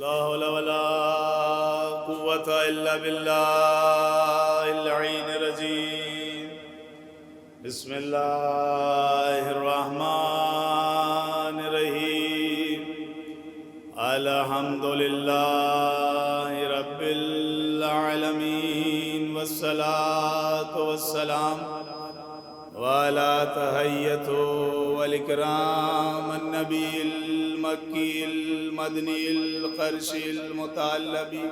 لا حول ولا قوة إلا بالله العلي العظيم. بسم الله الرحمن الرحيم. الحمد لله رب العالمين والصلاة والسلام وعلى تحية والإكرام النبي المكي المدني القرشي المتعلبي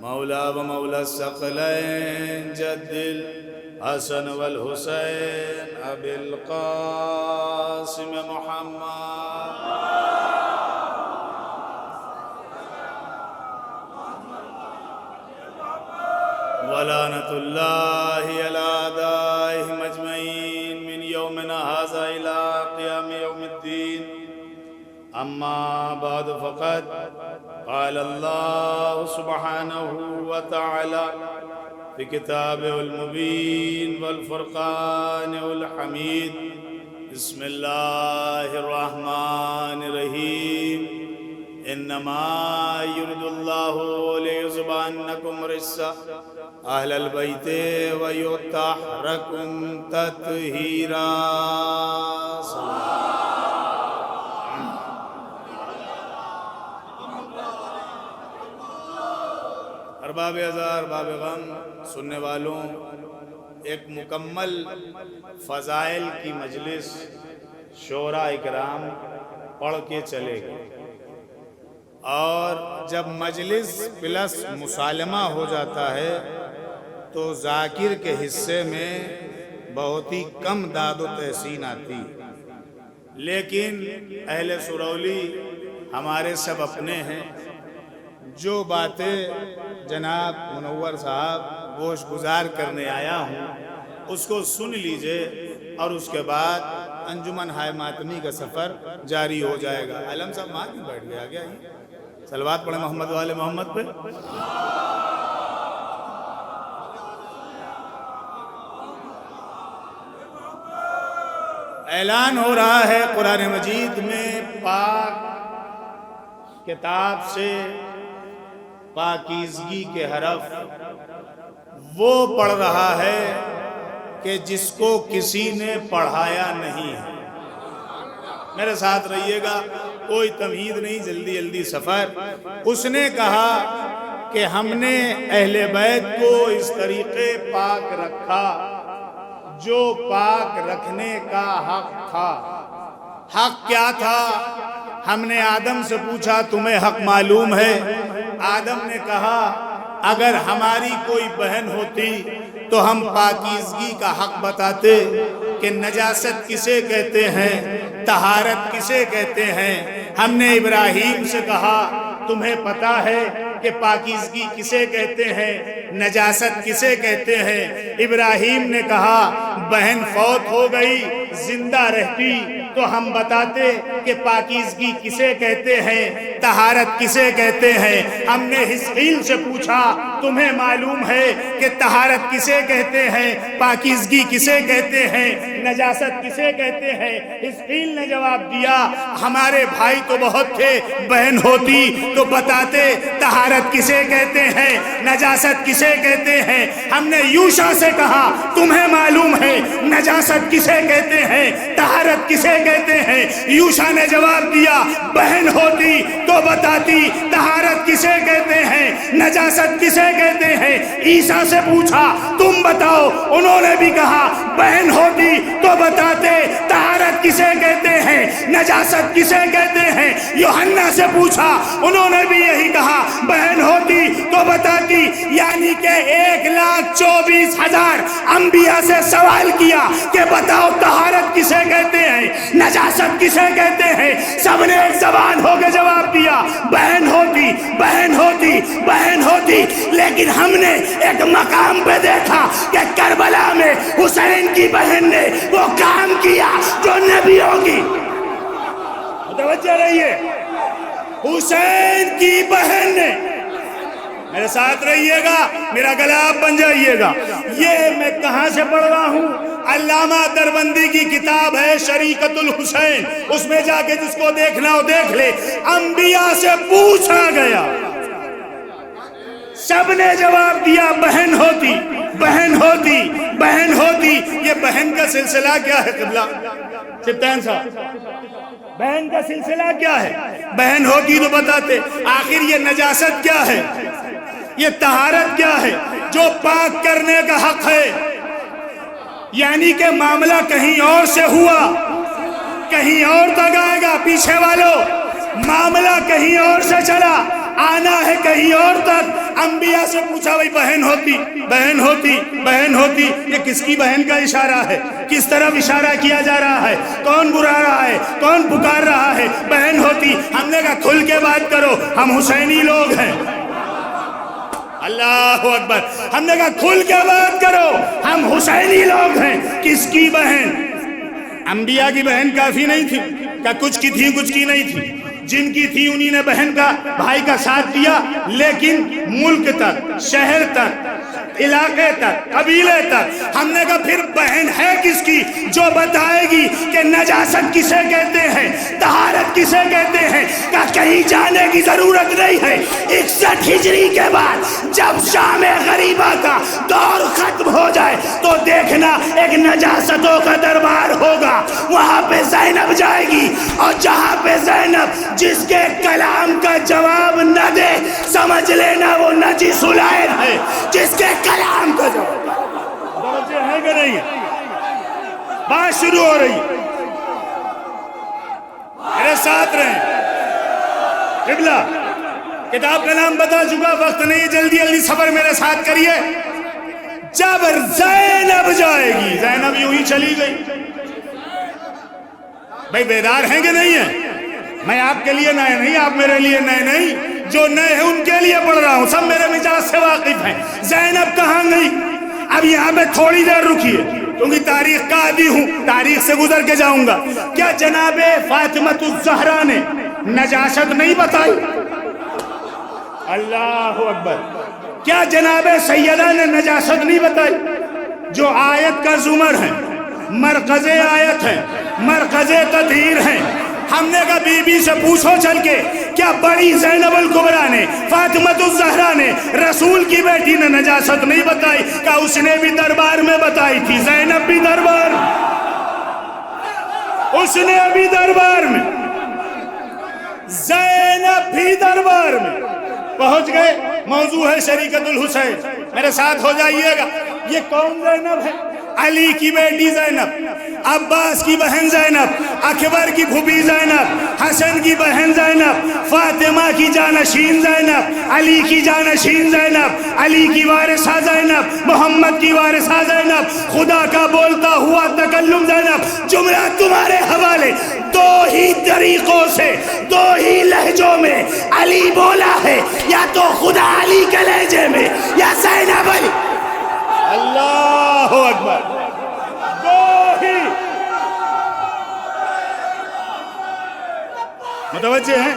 مولا ومولا الثقلين جد الحسن والحسين أبي القاسم محمد ولعنة الله على أعدائهم أجمعين من يومنا هذا إلى قيام يوم الدين. أما بعد فقد قال الله سبحانه وتعالى في كتابه المبين والفرقان الحميد. بسم الله الرحمن الرحيم. إنما يريد الله ليذهب عنكم الرجس أهل البيت ويطهركم تطهيرا. ارباب ازار ارباب غم سننے والوں، ایک مکمل فضائل کی مجلس شورا اکرام پڑھ کے چلے گئے، اور جب مجلس پلس مسالمہ ہو جاتا ہے تو ذاکر کے حصے میں بہت ہی کم داد و تحسین آتی. لیکن اہل سرولی ہمارے سب اپنے ہیں. جو باتیں جناب منور صاحب گوش گزار کرنے آیا ہوں اس کو سن لیجئے، اور اس کے بعد انجمن ہائے ماتمی کا سفر جاری ہو جائے گا. علم صاحب ماں کیوں بیٹھ گیا؟ آگیا ہی صلوات پڑھیں محمد والے محمد پہ. اعلان ہو رہا ہے قرآن مجید میں پاک کتاب سے پاکیزگی کے حرف وہ پڑھ رہا ہے کہ جس کو کسی نے پڑھایا نہیں ہے. میرے ساتھ رہیے گا، کوئی تمہید نہیں، جلدی جلدی سفر. اس نے کہا کہ ہم نے اہل بیت کو اس طریقے پاک رکھا جو پاک رکھنے کا حق تھا. حق کیا تھا؟ ہم نے آدم سے پوچھا تمہیں حق معلوم ہے؟ آدم نے کہا اگر ہماری کوئی بہن ہوتی تو ہم پاکیزگی کا حق بتاتے کہ نجاست کسے کہتے ہیں، طہارت کسے کہتے ہیں. ہم نے ابراہیم سے کہا تمہیں پتا ہے کہ پاکیزگی کسے کہتے ہیں، نجاست کسے کہتے ہیں. ابراہیم نے کہا بہن فوت ہو گئی، زندہ رہتی تو ہم بتاتے کہ پاکیزگی کسے کہتے ہیں، طہارت کسے کہتے ہیں. ہم نے حزقیل سے پوچھا تمہیں معلوم ہے کہ طہارت کسے کہتے ہیں، پاکیزگی کسے کہتے ہیں، نجاست کسے کہتے ہیں. حزقیل نے جواب دیا ہمارے بھائی تو بہت تھے، بہن ہوتی تو بتاتے طہارت کسے کہتے ہیں، نجاست کسے کہتے ہیں. ہم نے یوشع سے کہا تمہیں معلوم ہے نجاست کسے کہتے ہیں، طہارت کسے کہتے ہیں. یوشع نے جواب دیا بہن ہوتی تو بتاتی طہارت کسے کہتے ہیں، نجاست کسے کہتے ہیں. عیسیٰ سے پوچھا تم بتاؤ، انہوں نے بھی کہا بہن ہوتی تو بتاتے طہارت کسے کہتے ہیں، نجاست کسے کہتے ہیں. یوحنا سے پوچھا، انہوں نے بھی یہی کہا بہن ہوتی تو بتاتی. یعنی کہ 1,24,000 انبیاء سے سوال کیا کہ بتاؤ طہارت کسے کہتے ہیں، نجاست کسے کہتے ہیں. سب نے ایک زبان ہو کے جواب دیا بہن ہوتی، بہن ہوتی، بہن ہوتی. لیکن ہم نے ایک مقام پہ دیکھا کہ کربلا میں حسین کی بہن نے وہ کام کیا جو نبیوں کی. متوجہ رہیے، حسین کی بہن نے، میرے ساتھ رہیے گا، میرا گلا آپ بن جائیے گا. یہ میں کہاں سے پڑھ رہا ہوں؟ علامہ دربندی کی کتاب ہے شریکت الحسین، اس میں جا کے جس کو دیکھنا ہو دیکھ لے۔ انبیاء سے پوچھا گیا، سب نے جواب دیا بہن ہوتی، بہن ہوتی، بہن ہوتی۔ یہ بہن کا سلسلہ کیا ہے قبلہ سبتین صاحب؟ بہن کا سلسلہ کیا ہے؟ بہن ہوتی تو بتاتے۔ آخر یہ نجاست کیا ہے، یہ طہارت کیا ہے جو پاک کرنے کا حق ہے؟ یعنی کہ معاملہ کہیں اور سے ہوا، کہیں اور تک آئے گا۔ پیچھے والوں، معاملہ کہیں اور سے چلا، آنا ہے کہیں اور تک۔ انبیاء سے پوچھا بھائی بہن ہوتی، بہن ہوتی، بہن ہوتی۔ یہ کس کی بہن کا اشارہ ہے؟ کس طرف اشارہ کیا جا رہا ہے؟ کون برا رہا ہے؟ کون پکار رہا ہے؟ بہن ہوتی۔ ہم نے کہا کھل کے بات کرو، ہم حسینی لوگ ہیں۔ اللہ اکبر۔ ہم نے کہا کھل کے بات کرو، ہم حسینی لوگ ہیں۔ کس کی بہن؟ انبیاء کی بہن کافی نہیں تھی کہ کچھ کی تھی کچھ کی نہیں تھی؟ جن کی تھی انہی نے بہن کا، بھائی کا ساتھ دیا، لیکن ملک تک، شہر تک، علاقے تک، قبیلے تک۔ ہم نے کہا پھر بہن ہے کس کی جو بتائے گی کہ نجاست کسے کہتے ہیں، طہارت کسے کہتے ہیں؟ کہ کہیں جانے کی ضرورت نہیں ہے۔ 61 ہجری کے بعد جب شام غریبہ کا دور ختم ہو جائے تو دیکھنا ایک نجاستوں کا دربار ہوگا، وہاں پہ زینب جائے گی، اور جہاں پہ زینب جس کے کلام کا جواب نہ دے سمجھ لینا وہ نجس العین ہے۔ جس کے کلام کا جواب توجہ ہے کہ نہیں؟ بات شروع ہو رہی، میرے ساتھ رہیں۔ قبلہ کتاب کا نام بتا چکا، وقت نہیں، جلدی جلدی صبر میرے ساتھ کریے۔ جب زینب جائے گی، زینب یوں ہی چلی گئی۔ بھائی بیدار ہیں کہ نہیں ہیں؟ میں آپ کے لیے نئے نہیں، آپ میرے لیے نئے نہیں، جو نئے ہیں ان کے لیے پڑھ رہا ہوں، سب میرے مزاج سے واقف ہیں۔ زینب کہاں گئی؟ اب یہاں پہ تھوڑی دیر رکیے کیونکہ تاریخ کا عادی ہوں، تاریخ سے گزر کے جاؤں گا۔ کیا جناب فاطمۃ الزہرا نے نجاست نہیں بتائی؟ اللہ اکبر۔ کیا جناب سیدہ نے نجاست نہیں بتائی؟ جو آیت کا زمر ہے، مرکز آیت ہے، مرکز تطہیر ہے۔ ہم نے کہا بی بی سے پوچھو چل کے، کیا بڑی زینب الکبریٰ نے، فاطمۃ الزہرا نے، رسول کی بیٹی نے نجاست نہیں بتائی؟ کہ اس نے بھی دربار میں بتائی تھی، زینب بھی دربار، اس نے بھی دربار میں، زینب بھی دربار میں پہنچ گئے۔ موضوع ہے شریکت الحسین، میرے ساتھ ہو جائیے گا۔ یہ کون زینب ہے؟ علی کی بیٹی زینب، عباس کی بہن زینب، اکبر کی پھوپھی زینب، حسن کی بہن زینب، فاطمہ کی جانشین زینب، علی کی جانشین زینب، علی کی وارثہ زینب، محمد کی وارثہ زینب، خدا کا بولتا ہوا تکلم زینب۔ جملہ تمہارے حوالے، دو ہی طریقوں سے، دو ہی لہجوں میں علی بولا ہے، یا تو خدا علی کے لہجے میں یا زینب علی۔ اللہ اکبر۔ دو ہی متوجہ ہیں؟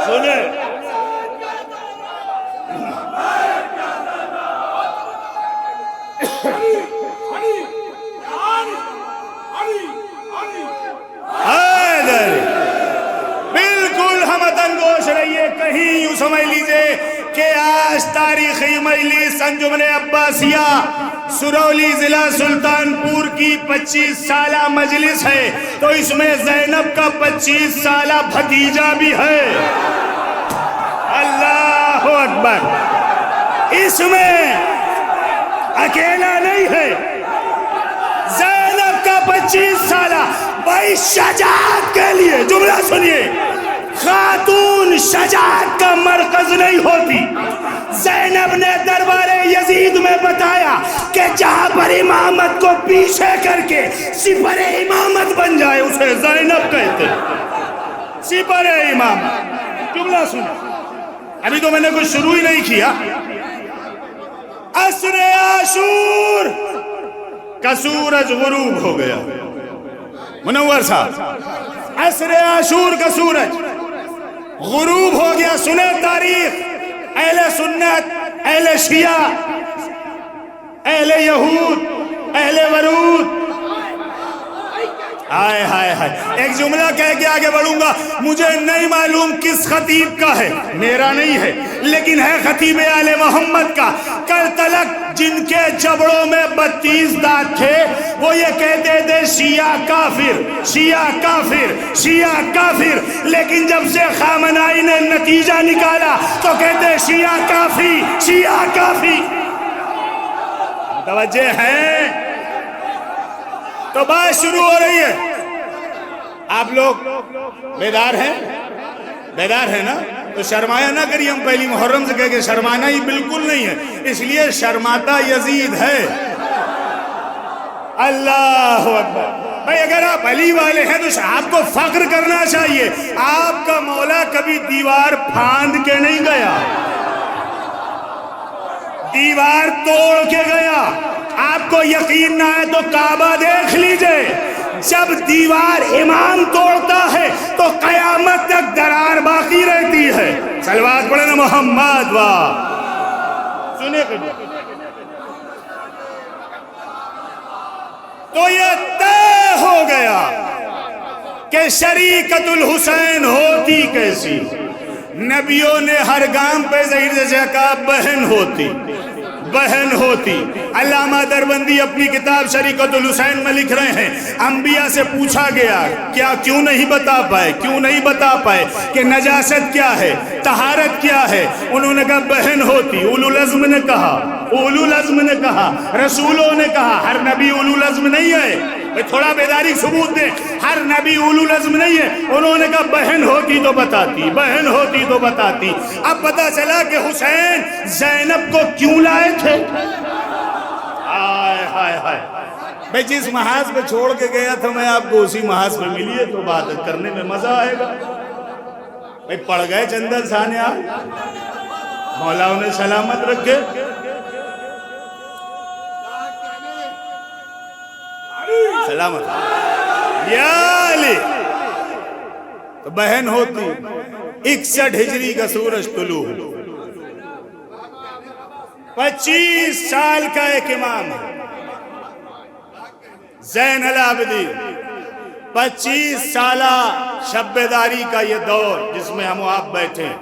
سنیں، بالکل ہم تنگوش رہیے، کہیں یوں سمجھ لیجئے کہ آج تاریخی مجلس انجمن عباسیہ سرولی ضلع سلطان پور کی 25 سالہ مجلس ہے، تو اس میں زینب کا 25 سالہ بھتیجا بھی ہے۔ اللہ اکبر۔ اس میں اکیلا نہیں ہے، زینب کا 25 سالہ بھائی شجاعت کے لیے، جملہ سنیے، خاتون شجاعت کا مرکز نہیں ہوتی۔ زینب نے دربار یزید میں بتایا کہ جہاں پر امامت کو پیچھے کر کے سپر امامت بن جائے اسے زینب کہتے ہیں، سپر امامت۔ جملہ سنیے، ابھی تو میں نے کچھ شروع ہی نہیں کیا۔ عصر عاشور کا سورج غروب ہو گیا، منور صاحب، عصر عاشور کا سورج غروب ہو گیا۔ سنیں تاریخ، اہل سنت، اہل شیعہ، اہل یہود، اہل ورود. ہائے ہائے ہائے. ایک جملہ کہہ کے آگے بڑھوں گا. مجھے نہیں معلوم کس خطیب کا ہے، میرا نہیں ہے، لیکن ہے خطیب آل محمد کا. کل تلک جن کے جبڑوں میں 32 دانت تھے وہ یہ کہتے تھے شیعہ کافر، شیعہ کافر، شیعہ کافر. لیکن جب سے خامنائی نے نتیجہ نکالا تو کہتے شیعہ کافی، شیعہ کافی. متوجہ ہیں؟ تو بات شروع ہو رہی ہے. آپ لوگ بیدار ہیں؟ بیدار ہیں نا؟ تو شرمایا نہ کریے. ہم پہلی محرم سے کہہ کے شرمانا ہی بالکل نہیں ہے، اس لیے شرماتا یزید ہے. اللہ اکبر. بھائی اگر آپ علی والے ہیں تو آپ کو فخر کرنا چاہیے. آپ کا مولا کبھی دیوار پھاند کے نہیں گیا، دیوار توڑ کے گیا. آپ کو یقین نہ ہے تو کعبہ دیکھ لیجئے. جب دیوار امام توڑتا ہے تو قیامت تک درار باقی رہتی ہے. صلوات پڑھیں نا محمد. واہ. سنیں کبھی تو یہ طے ہو گیا کہ شریکت الحسین ہوتی کیسی. نبیوں نے ہر گام پہ ظہیر سے کہا بہن ہوتی، بہن ہوتی. علامہ دربندی اپنی کتاب شریکت الحسین میں لکھ رہے ہیں انبیاء سے پوچھا گیا کیوں نہیں بتا پائے، کیوں نہیں بتا پائے کہ نجاست کیا ہے، طہارت کیا ہے. انہوں نے کہا بہن ہوتی. اولو العزم نے کہا، اولو العزم نے کہا، رسولوں نے کہا. ہر نبی اولو العزم نہیں ہے. تھوڑا بیداری ثبوت دے. ہر نبی اولو العزم نہیں ہے. انہوں نے کہا بہن ہوتی تو بتاتی، بہن ہوتی تو بتاتی. اب پتا چلا کہ حسین زینب کو کیوں لائے تھے. ہائے ہائے ہائے. میں جس محاذ پہ چھوڑ کے گیا تھا میں آپ کو اسی محاذ پہ ملیے تو بات کرنے میں مزہ آئے گا. بھائی پڑ گئے چندن سانے آپ، مولا انہیں سلامت رکھے. سلامت یا علی. تو بہن ہوتی. 61 ہجری کا سورج طلوع، 25 سال کا ایک امام ہے زین العابدین. 25 سالہ شب بیداری کا یہ دور جس میں ہم آپ بیٹھے ہیں.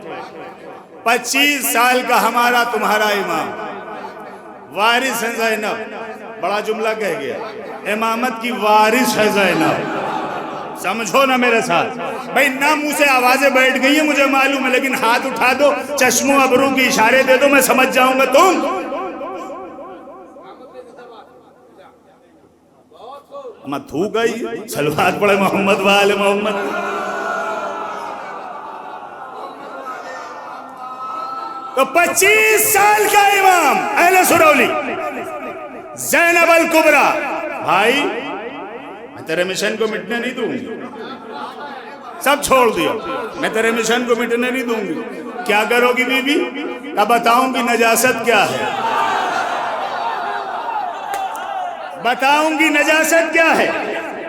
25 سال کا ہمارا تمہارا امام وارث ہے زینب. بڑا جملہ کہہ گیا، امامت کی وارث ہے زینب. سمجھو نا میرے ساتھ. بھائی نہ منہ سے آوازیں بیٹھ گئی ہیں مجھے معلوم ہے، لیکن ہاتھ اٹھا دو، چشموں ابرو کی اشارے دے دو، میں سمجھ جاؤں گا. تم مت تھو گئی. صلوات پڑھے محمد وآل محمد. تو 25 سال کا امام اہل سرولی زینب الکبریٰ. بھائی میں تیرے مشن کو مٹنے نہیں دوں گی. سب چھوڑ دیا. میں تیرے مشن کو مٹنے نہیں دوں گی. کیا کرو گی بی بی؟ اب بتاؤں گی نجاست کیا ہے، بتاؤں گی نجاست کیا ہے،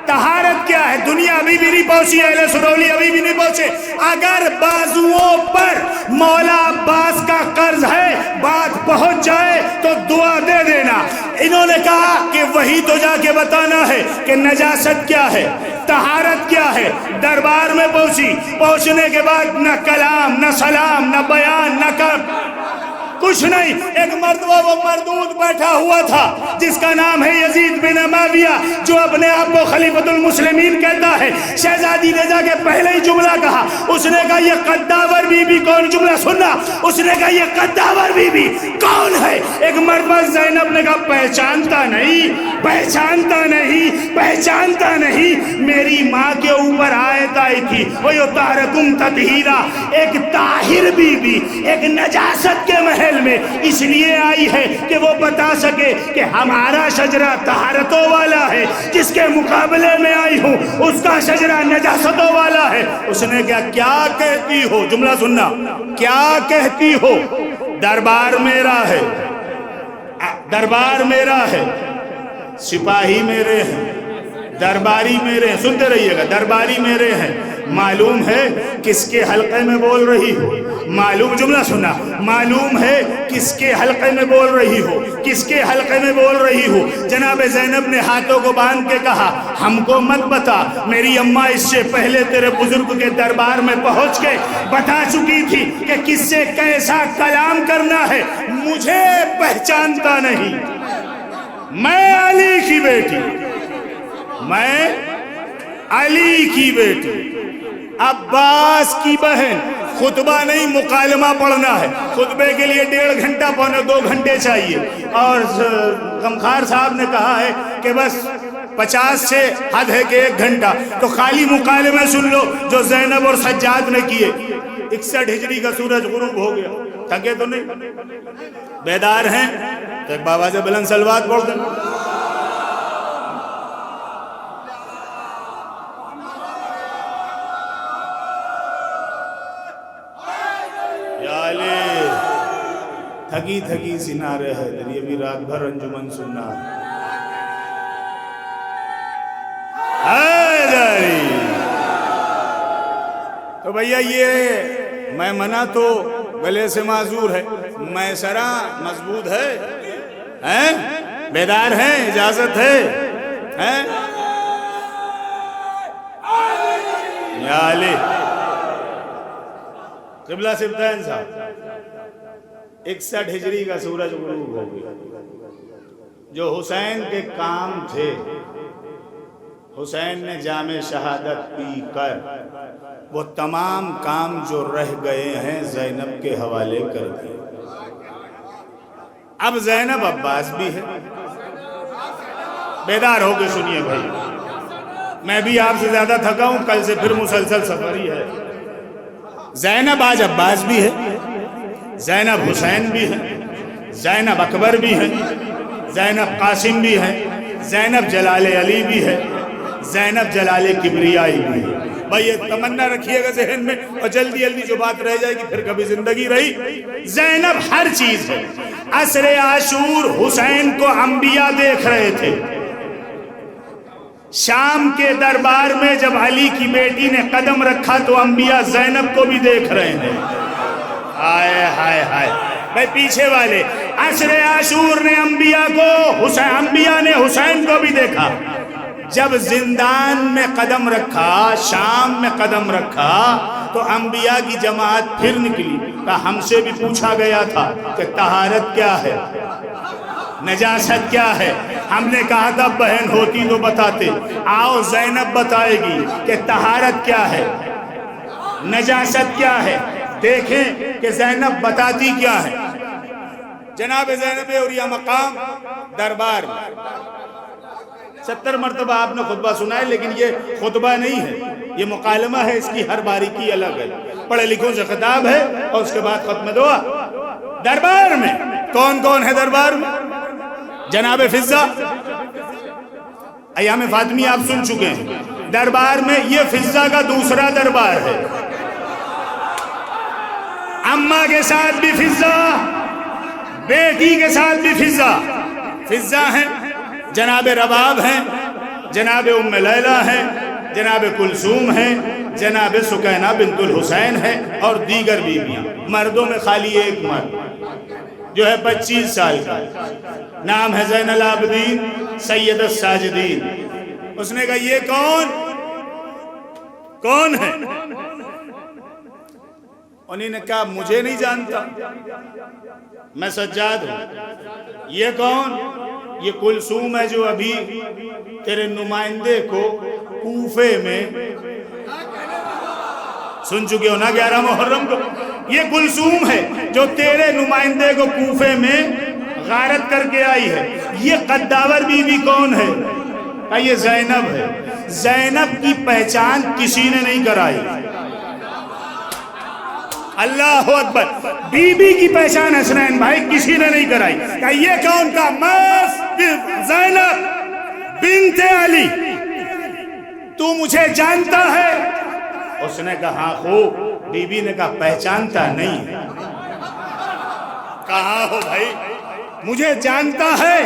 طہارت کیا ہے. دنیا ابھی بھی نہیں پہنچی، اہل سرولی ابھی بھی نہیں پہنچے. اگر بازوؤں پر مولا عباس کا قرض ہے، بات پہنچ جائے تو دعا دے دینا. انہوں نے کہا کہ وہی تو جا کے بتانا ہے کہ نجاست کیا ہے، طہارت کیا ہے. دربار میں پہنچی. پہنچنے کے بعد نہ کلام، نہ سلام، نہ بیان، نہ کچھ نہیں. ایک مرتبہ وہ مردود بیٹھا ہوا تھا جس کا نام ہے یزید بن معاویہ، جو اپنے آپ کو خلیفۃ المسلمین کہتا ہے. شہزادی نے جا کے پہلے ہی جملہ کہا. اس نے کہا یہ قداور بی بی کون؟ جملہ سننا. اس نے کہا یہ قداور بی بی کون ہے؟ ایک مرتبہ زینب نے کہا پہچانتا نہیں، پہچانتا نہیں، پہچانتا نہیں. میری ماں کے اوپر آیت آئی تھی وَيُطَهِّرُكُمْ تَطْهِيرًا. ایک طاہر بی بی ایک نجاست کے محل میں اس لیے آئی ہے کہ وہ بتا سکے کہ ہمارا شجرہ طہارتوں والا ہے، جس کے مقابلے میں آئی ہوں اس کا شجرہ نجاستوں والا ہے. اس نے کیا کہتی ہو؟ جملہ سننا. کیا کہتی ہو؟ دربار میرا ہے، دربار میرا ہے، سپاہی میرے ہیں، درباری میرے ہیں. سنتے رہیے گا. درباری میرے ہیں. معلوم ہے کس کے حلقے میں بول رہی ہو؟ معلوم جملہ سنا، معلوم ہے کس کے حلقے میں بول رہی ہو، کس کے حلقے میں بول رہی ہو؟ جناب زینب نے ہاتھوں کو باندھ کے کہا ہم کو مت بتا، میری اماں اس سے پہلے تیرے بزرگ کے دربار میں پہنچ کے بتا چکی تھی کہ کس سے کیسا کلام کرنا ہے، مجھے پہچانتا نہیں، میں علی کی بیٹی، میں علی کی بیٹی، عباس کی بہن۔ خطبہ نہیں مکالمہ پڑھنا ہے، خطبے کے لیے 1.5 گھنٹہ پونے 2 گھنٹے چاہیے، اور غمخوار صاحب نے کہا ہے کہ بس 50 سے حد ہے کہ 1 گھنٹہ، تو خالی مکالمے سن لو جو زینب اور سجاد نے کیے۔ 61 ہجری کا سورج غروب ہو گیا، تھکے تو نہیں؟ بیدار ہیں تو ایک بابا سے بلند صلوات پڑھ دیں۔ تھکی تھکی سی نعرے ہے یہ بھی رات بھر انجمن سننا ہے۔ تو بھیا یہ میں منع تو گلے سے معذور ہے، میں سرا مضبوط ہے، بیدار ہیں، اجازت ہے، یا علی قبلہ سبتین صاحب 61 ہجری کا سورج غروب ہو گیا۔ جو حسین کے کام تھے، حسین نے جام شہادت پی کر وہ تمام کام جو رہ گئے ہیں زینب کے حوالے کر دیے۔ اب زینب عباس بھی ہے، بیدار ہو کے سنیے بھائی، میں بھی آپ سے زیادہ تھکا ہوں، کل سے پھر مسلسل سفری ہے۔ زینب آج عباس بھی ہے، زینب حسین بھی ہے، زینب اکبر بھی ہے، زینب قاسم بھی ہے، زینب جلال علی بھی ہے، زینب جلال کبریائی بھی ہے۔ بھائی یہ تمنا رکھیے گا ذہن میں، اور جلدی جلدی جو بات رہ جائے گی پھر کبھی زندگی رہی۔ زینب ہر چیز ہے۔ عصر عاشور حسین کو انبیاء دیکھ رہے تھے، شام کے دربار میں جب علی کی بیٹی نے قدم رکھا تو انبیاء زینب کو بھی دیکھ رہے ہیں۔ ہائے ہائے ہائے بھائی پیچھے والے، عصر عاشور نے انبیاء نے حسین کو بھی دیکھا۔ جب زندان میں قدم رکھا، شام میں قدم رکھا، تو انبیاء کی جماعت پھر نکلی، کہ ہم سے بھی پوچھا گیا تھا کہ طہارت کیا ہے، نجاست کیا ہے؟ ہم نے کہا تھا بہن ہوتی تو بتاتے، آؤ زینب بتائے گی کہ طہارت کیا ہے، نجاست کیا ہے۔ دیکھیں کہ زینب بتاتی کیا ہے۔ جناب زینب اور یہ مقام دربار میں 70 مرتبہ آپ نے خطبہ سنا ہے، لیکن یہ خطبہ نہیں ہے، یہ مکالمہ ہے، اس کی ہر باریکی الگ ہے، پڑھے لکھوں سے خطاب ہے اور اس کے بعد ختم دعا۔ دربار میں کون کون ہے؟ دربار میں جناب فضہ، ایام فاطمی آپ سن چکے ہیں۔ دربار میں یہ فضہ کا دوسرا دربار ہے، اماں کے ساتھ بھی فضہ، بیٹی کے ساتھ بھی فضہ۔ فضہ ہیں، جناب رباب ہیں، جناب ام لیلہ ہیں، جناب کلثوم ہیں، جناب سکینہ بنت الحسین ہے، اور دیگر بیویاں۔ مردوں میں خالی ایک مرد جو ہے 25 سال کا، نام ہے زین العابدین سید الساجدین۔ اس نے کہا یہ کون ہے؟ انہیں نے کہا مجھے نہیں جانتا، میں سجاد ہوں۔ یہ کون؟ یہ کلثوم ہے جو ابھی تیرے نمائندے کو کوفے میں سن چکے ہو نا 11 محرم کو۔ یہ کلثوم ہے جو تیرے نمائندے کو کوفے میں غارت کر کے آئی ہے۔ یہ قداور بیوی کون ہے؟ کہا یہ زینب ہے۔ زینب کی پہچان کسی نے نہیں کرائی۔ اللہ اکبر، بی بی کی پہچان حسنین بھائی کسی نے نہیں کرائی۔ کہ یہ کون کا؟ زینب بنت علی، تو مجھے جانتا ہے؟ اس نے کہا ہاں خوب۔ بی بی نے کہا پہچانتا نہیں؟ کہا ہو بھائی مجھے جانتا ہے،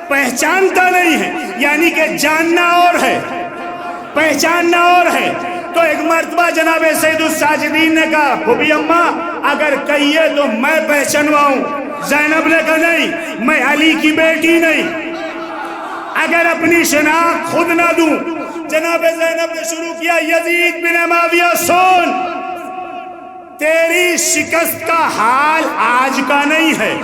پہچانتا نہیں ہے، یعنی کہ جاننا اور ہے، پہچاننا اور ہے۔ تو ایک مرتبہ جناب سید الساجدین نے کہا پھوپھی اماں اگر کہیے تو میں پہچنواؤں. زینب نے کہا نہیں، میں علی کی بیٹی نہیں، اگر اپنی شناخت خود نہ دوں. جناب زینب نے شروع کیا یزید بن معاویہ سن، تیری شکست کا حال آج کا نہیں ہے،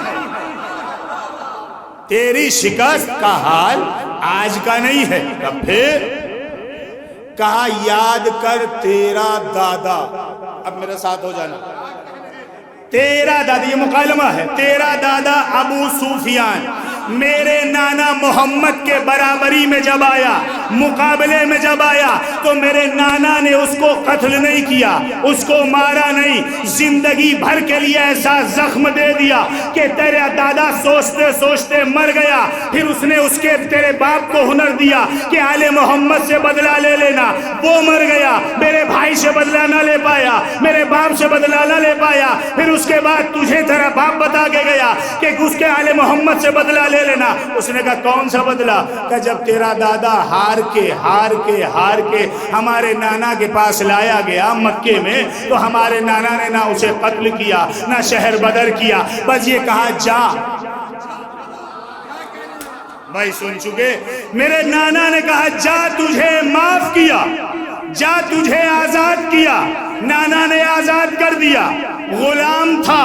تیری شکست کا حال آج کا نہیں ہے. پھر کہا یاد کر تیرا دادا، اب میرے ساتھ ہو جانا، تیرا دادا، یہ مکالمہ ہے، تیرا دادا ابو سفیان میرے نانا محمد کے برابری میں جب آیا، مقابلے میں جب آیا تو میرے نانا نے اس کو قتل نہیں کیا، اس کو مارا نہیں، زندگی بھر کے لیے ایسا زخم دے دیا کہ تیرا دادا سوچتے سوچتے مر گیا. پھر اس نے اس کے تیرے باپ کو ہنر دیا کہ آل محمد سے بدلہ لے لینا، وہ مر گیا، میرے بھائی سے بدلہ نہ لے پایا، میرے باپ سے بدلہ نہ لے پایا. پھر اس کے بعد تجھے تیرا باپ بتا کے گیا کہ اس کے آل محمد سے بدلہ لے لینا. اس نے کہا کون سا بدلہ؟ کہ جب تیرا دادا ہار کے ہمارے نانا کے پاس لایا گیا مکے میں تو ہمارے نانا نے نہ اسے قتل کیا نہ شہر بدر کیا، بس یہ کہا جا. بھائی سن چکے، میرے نانا نے کہا جا تجھے معاف کیا، جا تجھے آزاد کیا. نانا نے آزاد کر دیا، غلام تھا،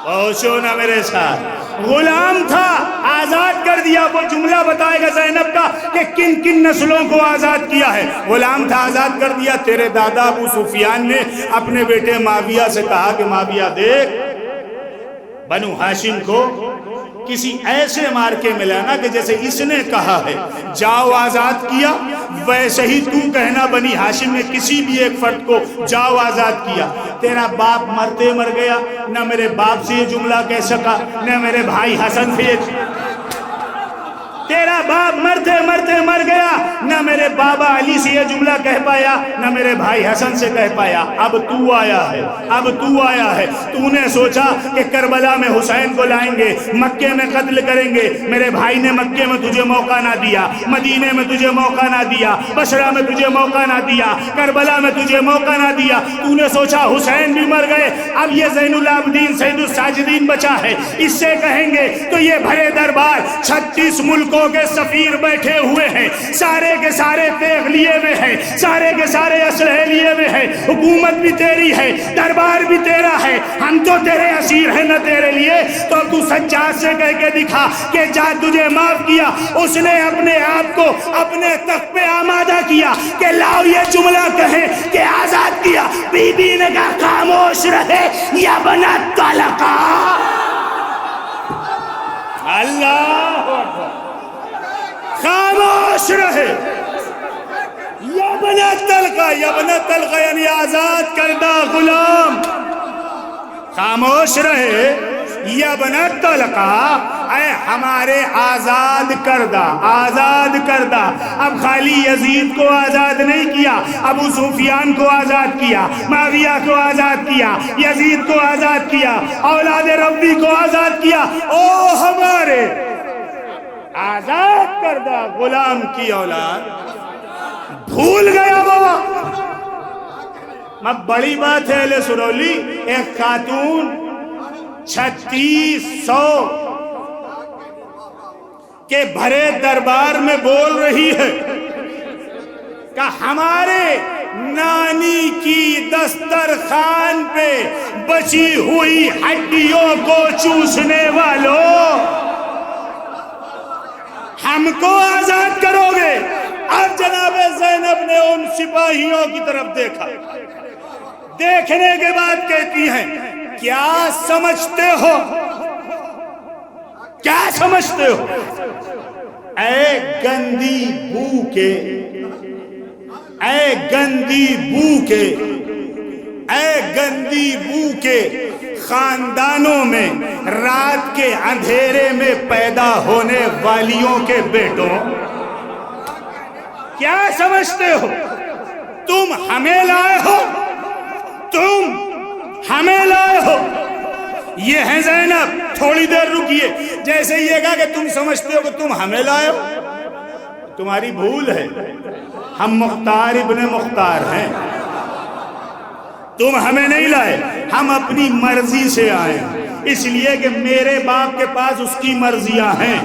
پہنچو نا میرے ساتھ، غلام تھا، آزاد کر دیا. وہ جملہ بتائے گا زینب کا کہ کن کن نسلوں کو آزاد کیا ہے. غلام تھا، آزاد کر دیا. تیرے دادا ابو سفیان نے اپنے بیٹے معاویہ سے کہا کہ معاویہ دیکھ، بنو ہاشم کو کسی ایسے مارکے میں لانا کہ جیسے اس نے کہا ہے جاؤ آزاد کیا، ویسے ہی تو کہنا بنی ہاشم نے کسی بھی ایک فرد کو جاؤ آزاد کیا. تیرا باپ مرتے مر گیا، نہ میرے باپ سے یہ جملہ کہہ سکا، نہ میرے بھائی حسن سے یہ، تیرا باپ مرتے مرتے مر گیا، نہ میرے بابا علی سے یہ جملہ کہہ پایا، نہ میرے بھائی حسن سے کہہ پایا. اب تو آیا ہے، اب تو آیا ہے. تو نے سوچا کہ کربلا میں حسین کو لائیں گے، مکے میں قتل کریں گے. میرے بھائی نے مکے میں تجھے موقع نہ دیا، مدینے میں تجھے موقع نہ دیا، بصرہ میں تجھے موقع نہ دیا، کربلا میں تجھے موقع نہ دیا. تو نے سوچا حسین بھی مر گئے، اب یہ زین العابدین سید الساجدین بچا ہے، اس سے کہیں گے تو یہ بھرے دربار 36 ملکوں کے سفیر بیٹھے ہوئے ہیں، سارے کے سارے تیغ لیے ہوئے ہیں، سارے کے سارے اسلحے لیے ہوئے ہیں، حکومت بھی تیری ہے، دربار بھی تیرا ہے، ہم تو تیرے اسیر ہیں نہ تیرے لیے. تو تو سجاد سے کہہ کے دکھا کہ جا تجھے معاف کیا. اس نے اپنے آپ کو اپنے تخت پہ آمادہ کیا کہ لاؤ یہ جملہ کہیں کہ آزاد کیا. بی بی نے کہا خاموش رہے یا بنا طلقہ. اللہ اکبر، خاموش رہے یا بنا طلقہ، یا بنا طلقہ یعنی آزاد کردہ غلام. خاموش رہے یا بنا طلقہ، اے ہمارے آزاد کردہ، آزاد کردہ. اب خالی یزید کو آزاد نہیں کیا، ابو سفیان کو آزاد کیا، معاویہ کو آزاد کیا، یزید کو آزاد کیا، اولاد ربی کو آزاد کیا. او ہمارے آزاد کردہ غلام کی اولاد، بھول گیا بابا. بڑی بات ہے اہل سرولی، ایک خاتون 3600 کے بھرے دربار میں بول رہی ہے کہ ہمارے نانی کی دسترخوان پہ بچی ہوئی ہڈیوں کو چوسنے والوں، ہم کو آزاد کرو گے. اب جناب زینب نے ان سپاہیوں کی طرف دیکھا، دیکھنے کے بعد کہتی ہیں کیا سمجھتے ہو، کیا سمجھتے ہو؟ اے گندی بو کے، اے گندی بو کے، اے گندی بو کے خاندانوں میں رات کے اندھیرے میں پیدا ہونے والیوں کے بیٹوں، کیا سمجھتے ہو؟ تم ہمیں لائے ہو، تم ہمیں لائے ہو. یہ ہے زینب. تھوڑی دیر رکیے، جیسے یہ کہا کہ تم سمجھتے ہو کہ تم ہمیں لائے ہو، تمہاری بھول ہے. ہم مختار ابن مختار ہیں، تم ہمیں نہیں لائے، ہم اپنی مرضی سے آئے، اس لیے کہ میرے باپ کے پاس اس کی مرضیاں ہیں،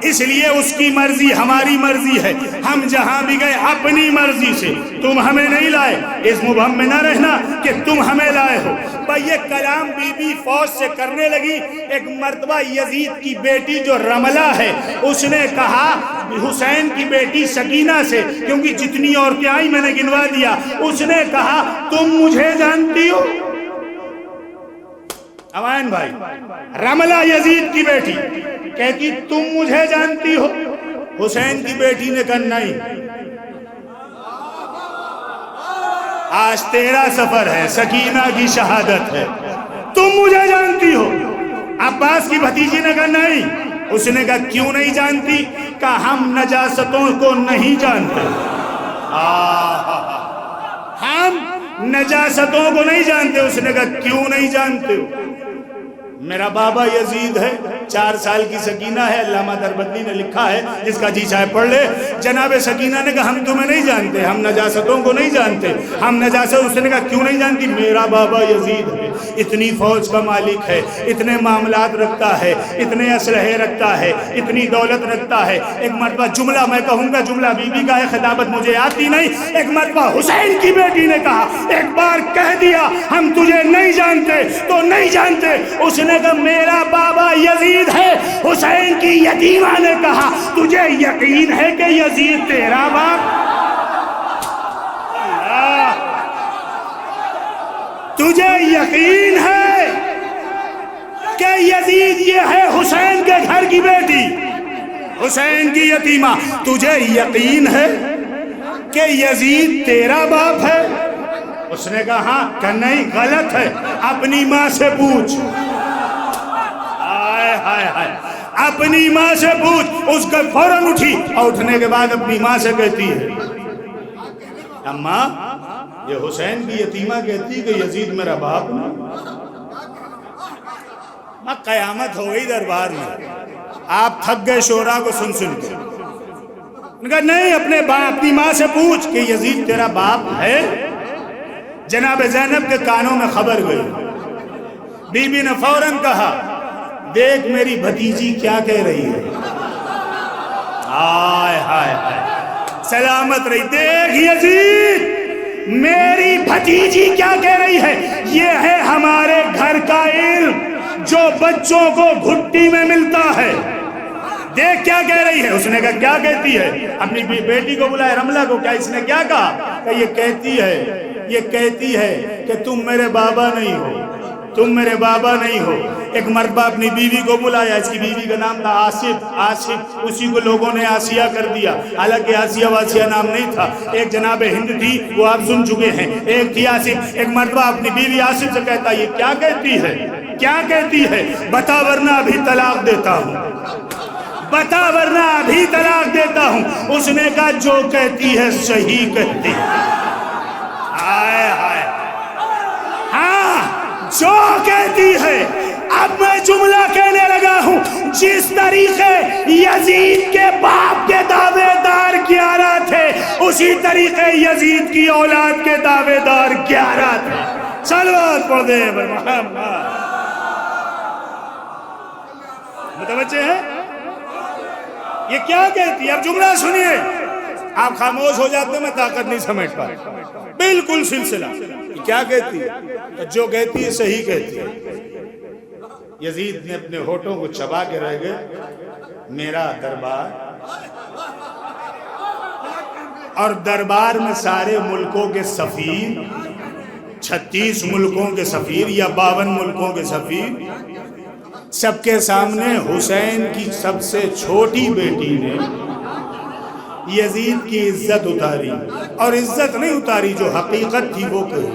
اس لیے اس کی مرضی ہماری مرضی ہے، ہم جہاں بھی گئے اپنی مرضی سے، تم ہمیں نہیں لائے، اس مبہم میں نہ رہنا کہ تم ہمیں لائے ہو۔ بھئی یہ کلام بی بی فوج سے کرنے لگی۔ ایک مرتبہ یزید کی بیٹی جو رملہ ہے اس نے کہا حسین کی بیٹی سکینہ سے، کیونکہ جتنی عورتیں آئیں میں نے گنوا دیا، اس نے کہا تم مجھے جانتی ہو؟ امین بھائی، رملہ یزید کی بیٹی کہتی تم مجھے جانتی ہو؟ حسین کی بیٹی نے کہا نہیں، آج تیرا سفر ہے، سکینہ کی شہادت ہے، تم مجھے جانتی ہو؟ عباس کی بھتیجی نے کہا نہیں۔ اس نے کہا کیوں نہیں جانتی؟ کہا ہم نجاستوں کو نہیں جانتے، ہم نجاستوں کو نہیں جانتے۔ اس نے کہا کیوں نہیں جانتے؟ میرا بابا یزید ہے، 4 سال کی سکینہ ہے، علامہ دربندی نے لکھا ہے، جس کا جی چاہے پڑھ لے۔ جناب سکینہ نے کہا ہم تمہیں نہیں جانتے، ہم نجاستوں کو نہیں جانتے، ہم نجاست۔ اس نے کہا کیوں نہیں جانتی؟ میرا بابا یزید ہے، اتنی فوج کا مالک ہے، اتنے معاملات رکھتا ہے، اتنے اسلحے رکھتا ہے، اتنی دولت رکھتا ہے۔ ایک مرتبہ جملہ میں کہوں گا، جملہ بی بی کا ہے، خطابت مجھے آتی نہیں۔ ایک مرتبہ حسین کی بیٹی نے کہا ایک بار کہہ دیا ہم تجھے نہیں جانتے تو نہیں جانتے۔ اس نے کہا میرا بابا یزید ہے۔ حسین کی یتیمہ نے کہا تجھے یقین ہے کہ یزید تیرا باپ؟ تجھے یقین ہے کہ یزید یہ ہے حسین کے گھر کی بیٹی، حسین کی یتیمہ؟ تجھے یقین ہے کہ یزید تیرا باپ ہے؟ اس نے کہا ہاں۔ کہ نہیں، غلط ہے، اپنی ماں سے پوچھ۔ اپنی ماں سے پوچھ۔ اس کا فوراً اٹھی اور اٹھنے کے بعد اپنی ماں سے کہتی ہے اماں یہ حسین کی یتیمہ کہتی کہ یزید میرا باپ نہیں۔ قیامت ہو گئی دربار میں، آپ تھک گئے شورا کو سن سن کے۔ انہوں نے کہا نہیں، اپنی ماں سے پوچھ کہ یزید تیرا باپ ہے۔ جناب زینب کے کانوں میں خبر گئی، بی بی نے فوراً کہا دیکھ میری بھتیجی کیا کہہ رہی ہے۔ ہائے ہائے ہائے، سلامت رہی، دیکھ یزید میری بھتیجی کیا کہہ رہی ہے۔ یہ ہے ہمارے گھر کا علم جو بچوں کو گھٹی میں ملتا ہے۔ دیکھ کیا کہہ رہی ہے۔ اس نے کہا کیا کہتی ہے؟ اپنی بیٹی کو بلائے، رملہ کو۔ کیا اس نے کیا کہا؟ کہ یہ کہتی ہے کہ تم میرے بابا نہیں ہو، تم میرے بابا نہیں ہو۔ ایک مرتبہ اپنی بیوی کو بلایا، اس کی بیوی کا نام تھا آصف، اسی کو لوگوں نے آسیہ کر دیا، حالانکہ آسیہ واسیہ نام نہیں تھا۔ ایک جناب ہند تھی، وہ آپ سن چکے ہیں، ایک تھی آصف۔ ایک مرتبہ اپنی بیوی آصف سے کہتا یہ کیا کہتی ہے، کیا کہتی ہے؟ بتا ورنہ ابھی طلاق دیتا ہوں، بتا ورنہ ابھی طلاق دیتا ہوں۔ اس نے کہا جو کہتی ہے صحیح کہتی ہے۔ ہائے ہائے، ہاں جو کہتی ہے۔ اب میں جملہ کہنے لگا ہوں، جس طریقے یزید کے باپ کے دعوے دار 11 تھے، اسی طریقے یزید کی اولاد کے دعوے دار 11 تھے۔ صلوات پڑھ دے محمد۔ متوجہ ہے یہ کیا کہتی ہے؟ اب جملہ سنیے، آپ خاموش ہو جاتے میں طاقت نہیں سمجھ پائے۔ بالکل سلسلہ کیا کہتی ہے؟ جو کہتی ہے صحیح کہتی ہے۔ یزید نے اپنے ہونٹوں کو چبا کے رہ گئے۔ میرا دربار، اور دربار میں سارے ملکوں کے سفیر، 36 ملکوں کے سفیر یا 52 ملکوں کے سفیر، سب کے سامنے حسین کی سب سے چھوٹی بیٹی نے یزید کی عزت اتاری، اور عزت نہیں اتاری جو حقیقت تھی وہ کہی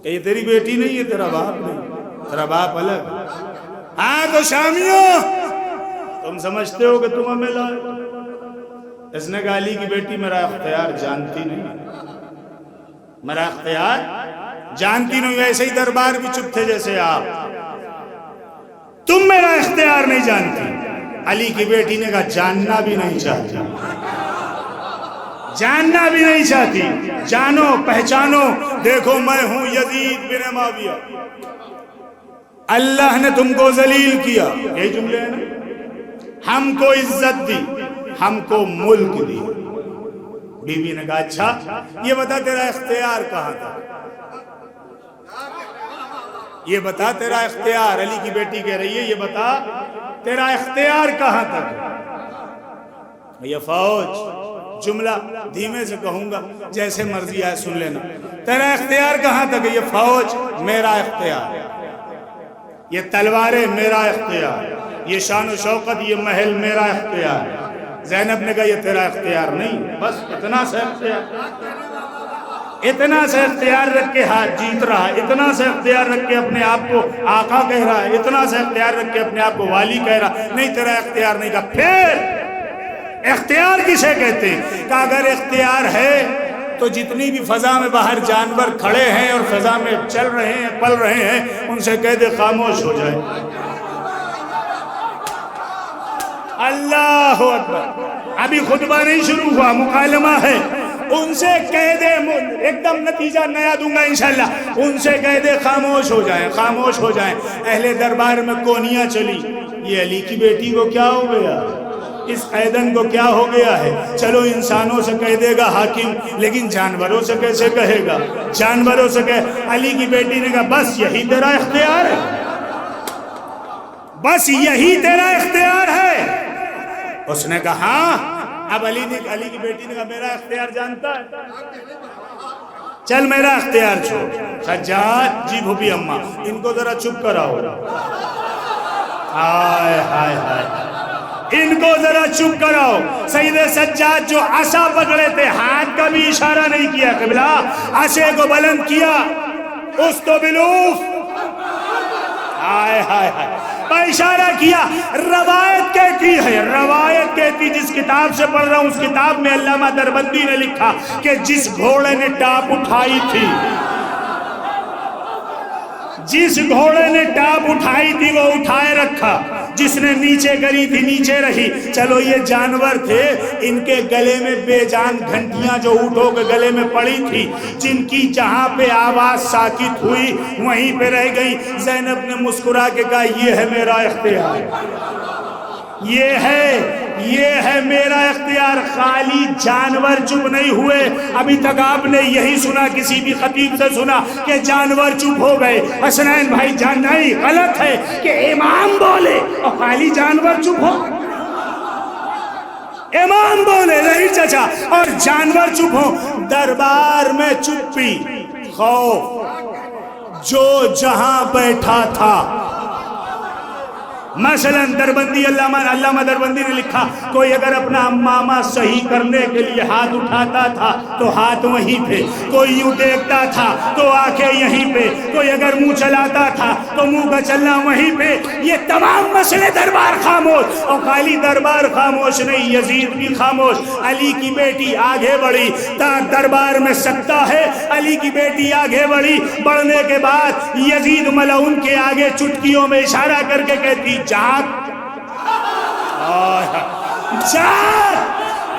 کہ یہ تیری بیٹی نہیں ہے، تیرا باپ نہیں، تیرا باپ الگ۔ ہاں تو شامیوں تم سمجھتے ہو کہ تم ہمیں لائے۔ اس نے کہا علی کی بیٹی میرا اختیار جانتی نہیں، میرا اختیار جانتی نہیں۔ ایسے ہی دربار بھی چپ تھے جیسے آپ، تم میرا اختیار نہیں جانتی۔ علی کی بیٹی نے کہا جاننا بھی نہیں چاہتی۔ جاننا بھی نہیں چاہتی. جانو پہچانو. دیکھو میں ہوں یزید بن معاویہ. اللہ نے تم کو ذلیل کیا. یہ جملے ہیں نا. ہم کو عزت دی, ہم کو ملک دی. بیوی نے کہا اچھا یہ بتا تیرا اختیار کہاں تھا, یہ بتا تیرا اختیار. علی کی بیٹی کہہ رہی ہے یہ بتا تیرا اختیار کہاں تک. یہ فوج, جملہ دھیمے سے کہوں گا جیسے مرضی آئے سن لینا. تیرا اختیار کہاں تک. یہ فوج میرا اختیار, یہ تلواریں میرا اختیار, یہ شان و شوقت یہ محل میرا اختیار. زینب نے کہا یہ تیرا اختیار نہیں, بس اتنا سے اختیار, اتنا سے اختیار رکھ کے ہاتھ جیت رہا ہے, اتنا سے اختیار رکھ کے اپنے آپ کو آقا کہہ رہا ہے, اتنا سے اختیار رکھ کے اپنے آپ کو والی کہہ رہا ہے. نہیں تیرا اختیار نہیں. کہا پھر اختیار کسے کہتے ہیں؟ کہ اگر اختیار ہے تو جتنی بھی فضا میں باہر جانور کھڑے ہیں اور فضا میں چل رہے ہیں پل رہے ہیں ان سے کہہ دے خاموش ہو جائے. اللہ اکبر. ابھی خطبہ نہیں شروع ہوا, مکالمہ ہے. ان سے کہہ دے, ایک دم نتیجہ نیا دوں گا انشاءاللہ. ان سے کہہ دے خاموش ہو جائیں, خاموش ہو جائیں. اہل دربار میں کونیاں چلی, یہ علی کی بیٹی کو کیا ہو گیا, اس قیدن کو کیا ہو گیا ہے. چلو انسانوں سے کہہ دے گا حاکم, لیکن جانوروں سے کیسے کہے گا. جانوروں سے علی کی بیٹی نے کہا بس یہی تیرا اختیار ہے, بس یہی تیرا اختیار ہے. اس نے کہا ہاں. اب علی کی بیٹی نے کہا میرا اختیار جانتا ہے, چل میرا اختیار چھوڑ. سجاد جی بھوپی اماں ان کو ذرا چپ کراؤ. ہائے ہائے ہائے, ان کو ذرا چپ کراؤ. سید سجاد جو عصا پکڑے تھے, ہاتھ کا بھی اشارہ نہیں کیا قبلہ, عصے کو بلند کیا. اس تو بلوف ہائے ہائے ہائے اشارہ کیا. روایت کہتی ہے, روایت کہتی, جس کتاب سے پڑھ رہا ہوں اس کتاب میں علامہ دربندی نے لکھا کہ جس گھوڑے نے ٹاپ اٹھائی تھی, جس گھوڑے نے ٹاپ اٹھائی تھی وہ اٹھائے رکھا, جس نے نیچے کری تھی نیچے رہی. چلو یہ جانور تھے, ان کے گلے میں بے جان گھنٹیاں جو اونٹوں کے گلے میں پڑی تھی, جن کی جہاں پہ آواز ساکت ہوئی وہیں پہ رہ گئی. زینب نے مسکرا کے کہا یہ ہے میرا اختیار, یہ ہے میرا اختیار. خالی جانور چپ نہیں ہوئے. ابھی تک آپ نے یہی سنا, کسی بھی خطیب سے سنا کہ جانور چپ ہو گئے. حسنین بھائی جان نہیں, غلط ہے کہ امام بولے اور خالی جانور چپ ہو. امام بولے نہیں چچا اور جانور چپ ہو. دربار میں چپی, خوف, جو جہاں بیٹھا تھا. مثلا دربندی علامہ دربندی نے لکھا کوئی اگر اپنا امامہ صحیح کرنے کے لیے ہاتھ اٹھاتا تھا تو ہاتھ وہیں پہ, کوئی یوں دیکھتا تھا تو آنکھیں یہیں پہ, کوئی اگر منہ چلاتا تھا تو منہ کا چلنا وہیں پہ. یہ تمام مسئلے دربار خاموش, اور خالی دربار خاموش نہیں, یزید بھی خاموش. علی کی بیٹی آگے بڑھی, دربار میں سکتا ہے, علی کی بیٹی آگے بڑھی. بڑھنے کے بعد یزید ملعون کے آگے چٹکیوں میں اشارہ کر کے کہتی جاگ, جاگ.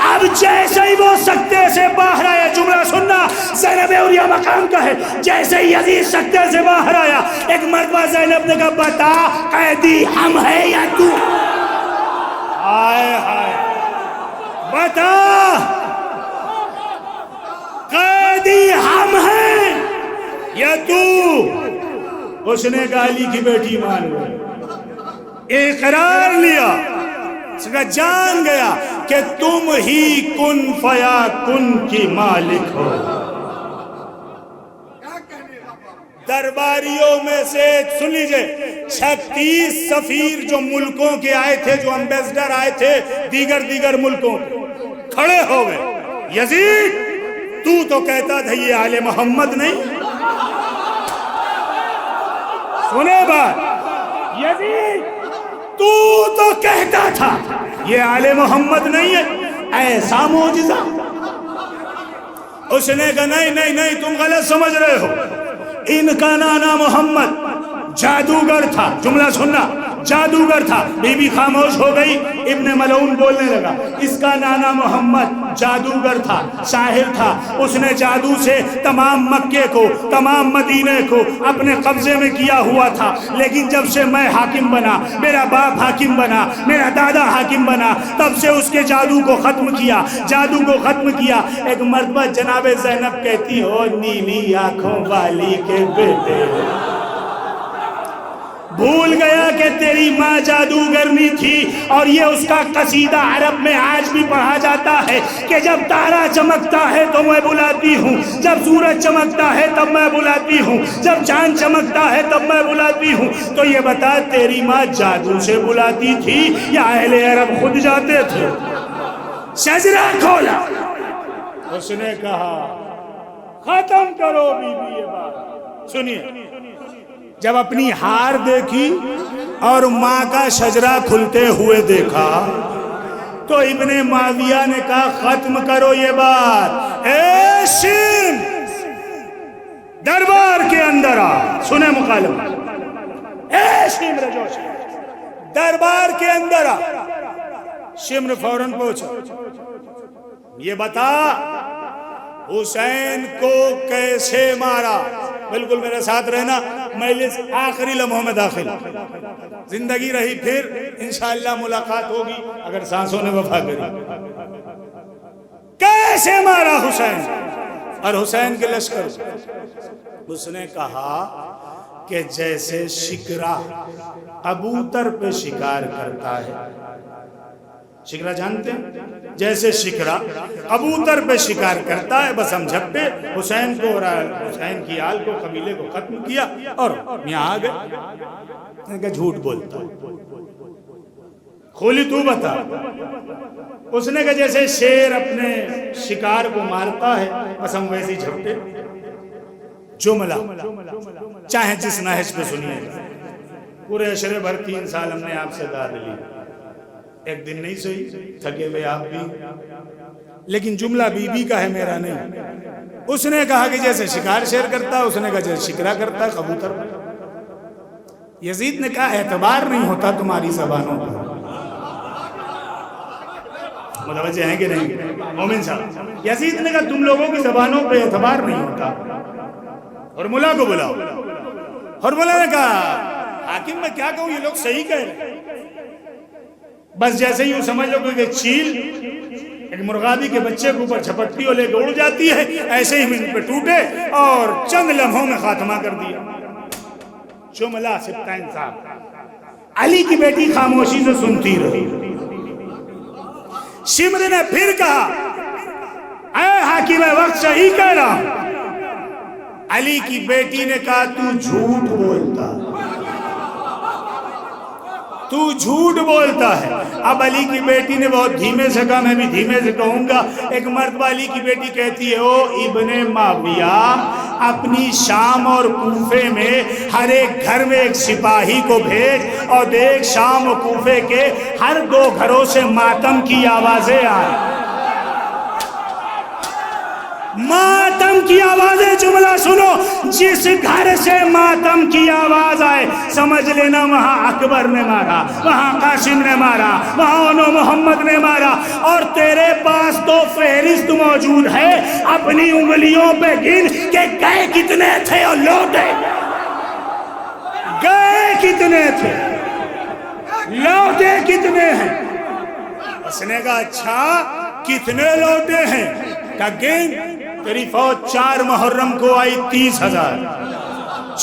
اب جیسے ہی وہ سکتے سے باہر آیا, جملہ سننا, زینب عوریہ مقام کا ہے, جیسے ہی یزید سکتے سے باہر آیا, ایک مرتبہ زینب نے کہا بتا قیدی ہم ہیں یا تو. ہائے ہائے, بتا قیدی ہم ہیں یا تو. اس نے کہا علی کی بیٹی مان لو, اقرار لیا, اس کا جان گیا کہ تم ہی کن فیا کن کی مالک ہو. درباریوں میں سے سن لیجئے 36 سفیر جو ملکوں کے آئے تھے, جو امبیسڈر آئے تھے دیگر ملکوں کے, کھڑے ہو گئے. یزید تو کہتا تھا یہ آل محمد نہیں. سنے بات, یزید تو کہتا تھا یہ آل محمد نہیں ہے, ایسا معجزہ. اس نے کہا نہیں تم غلط سمجھ رہے ہو, ان کا نانا محمد جادوگر تھا. جملہ سننا, جادوگر تھا. بی بی خاموش ہو گئی. ابن ملعون بولنے لگا اس کا نانا محمد جادوگر تھا, ساحر تھا. اس نے جادو سے تمام مکے کو, تمام مدینے کو اپنے قبضے میں کیا ہوا تھا. لیکن جب سے میں حاکم بنا, میرا باپ حاکم بنا, میرا دادا حاکم بنا, تب سے اس کے جادو کو ختم کیا, جادو کو ختم کیا. ایک مرتبہ جناب زینب کہتی ہو نیلی آنکھوں والی کے بیٹے, بھول گیا کہ تیری ماں جادوگرنی تھی. اور یہ اس کا قصیدہ عرب میں آج بھی پڑھا جاتا ہے کہ جب تارا چمکتا ہے تو میں بلاتی ہوں, جب سورج چمکتا ہے تب میں بلاتی ہوں, جب چاند چمکتا ہے تب میں بلاتی ہوں. تو یہ بتا تیری ماں جادو سے بلاتی تھی یا اہل عرب خود جاتے تھے؟ شجرہ کھولا. اس نے کہا ختم کرو بی بی یہ بات. سنیے, جب اپنی ہار دیکھی اور ماں کا شجرہ کھلتے ہوئے دیکھا تو ابن معاویہ نے کہا ختم کرو یہ بات. اے شیم دربار کے اندر آ. سنیں مکالمہ, اے شیم رجوش دربار کے اندر آ. شمر فوراً پہنچا. یہ بتا حسین کو کیسے مارا. بالکل میرے ساتھ رہنا, مجلس آخری لمحوں میں داخل. زندگی رہی پھر انشاءاللہ ملاقات ہوگی اگر سانسوں نے وفا کری. کیسے مارا حسین اور حسین کے لشکر. اس نے کہا کہ جیسے شکرا کبوتر پہ شکار کرتا ہے. شکرا جانتے ہیں؟ جیسے شکرا کبوتر پہ شکار کرتا ہے, بس ہم جھپٹے حسین کو اور حسین کی آل کو, قبیلے کو ختم کیا اور یہاں آ گئے. کہ جھوٹ بولتا. کھولی تو بتا. اس نے کہا جیسے شیر اپنے شکار کو مارتا ہے بس ہم ویسے ہی جھپٹے. جملہ چاہے جس نہج پہ سنیے. پورے عشرے بھر 3 سال ہم نے آپ سے داد لی, ایک دن نہیں سوئی, تھکے ہوئے آپ بھی, لیکن جملہ بی بی کا ہے میرا نہیں. اس نے کہا کہ جیسے شکار شیر کرتا ہے, اس نے کہا جیسے شکرا کرتا ہے کبوتر. یزید نے کہا اعتبار نہیں ہوتا تمہاری زبانوں پر. متوجہ ہیں کہ نہیں مومن صاحب؟ یزید نے کہا تم لوگوں کی زبانوں پہ اعتبار نہیں ہوتا. اور ملا کو بلاؤ. اور ملا نے کہا حاکم میں کیا کہوں, یہ لوگ صحیح کہہ رہے ہیں. بس جیسے ہی سمجھ لو کہ چیل ایک مرغابی کے بچے کے اوپر جھپٹتی اور لے کے اڑ جاتی ہے, ایسے ہی ان پہ ٹوٹے اور چند لمحوں میں خاتمہ کر دیا. جملہ سبتین صاحب. علی کی بیٹی خاموشی سے سنتی رہی. شمر نے پھر کہا اے حاکم وقت صحیح کہہ رہا ہوں. علی کی بیٹی نے کہا تو جھوٹ بولتا, تو جھوٹ بولتا ہے. اب علی کی بیٹی نے بہت دھیمے سے کہا, میں بھی دھیمے سے کہوں گا. ایک مرتبہ علی کی بیٹی کہتی ہے او ابن معاویہ, اپنی شام اور کوفے میں ہر ایک گھر میں ایک سپاہی کو بھیج اور دیکھ شام و کوفے کے ہر 2 گھروں سے ماتم کی آوازیں آئیں. ماتم کی آوازیں. جملہ سنو, جس گھر سے ماتم کی آواز آئے سمجھ لینا وہاں اکبر نے مارا, وہاں قاسم نے مارا, وہاں انو محمد نے مارا. اور تیرے پاس تو فہرست موجود ہے, اپنی انگلیوں پہ گن کہ گئے کتنے تھے اور لوٹے گئے کتنے تھے, لوٹے کتنے ہیں. اس نے کہا اچھا کتنے لوٹے ہیں؟ کہ گن تیری فوج 4 محرم کو آئی 30,000,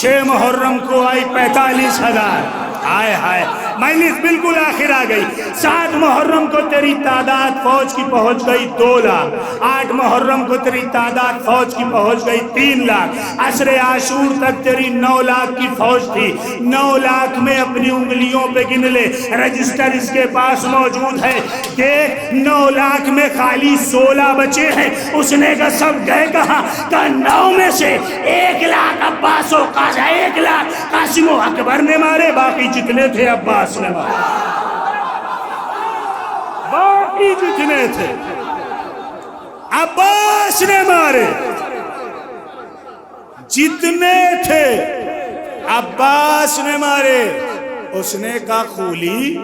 6 محرم کو آئی 45,000. ہائے ہائے, مجلس بالکل آخر آ گئی. 7 محرم کو تیری تعداد فوج کی پہنچ گئی 2 لاکھ. 8 محرم کو تیری تعداد فوج کی پہنچ گئی 3 لاکھ. عشر عاشور تک تیری 9 لاکھ کی فوج تھی. 9 لاکھ میں اپنی انگلیوں پہ گن لے, رجسٹر اس کے پاس موجود ہے. دیکھ 9 لاکھ میں خالی 16 بچے ہیں. اس نے کہا سب گئے کہاں؟ کہ 9 میں سے 1 لاکھ عباس و قاسم, 1 لاکھ قاسم و اکبر نے مارے, باقی جتنے تھے عباس نے مارے. باقی جتنے تھے عباس نے مارے. جتنے تھے عباس نے مارے. اس نے کہا خولی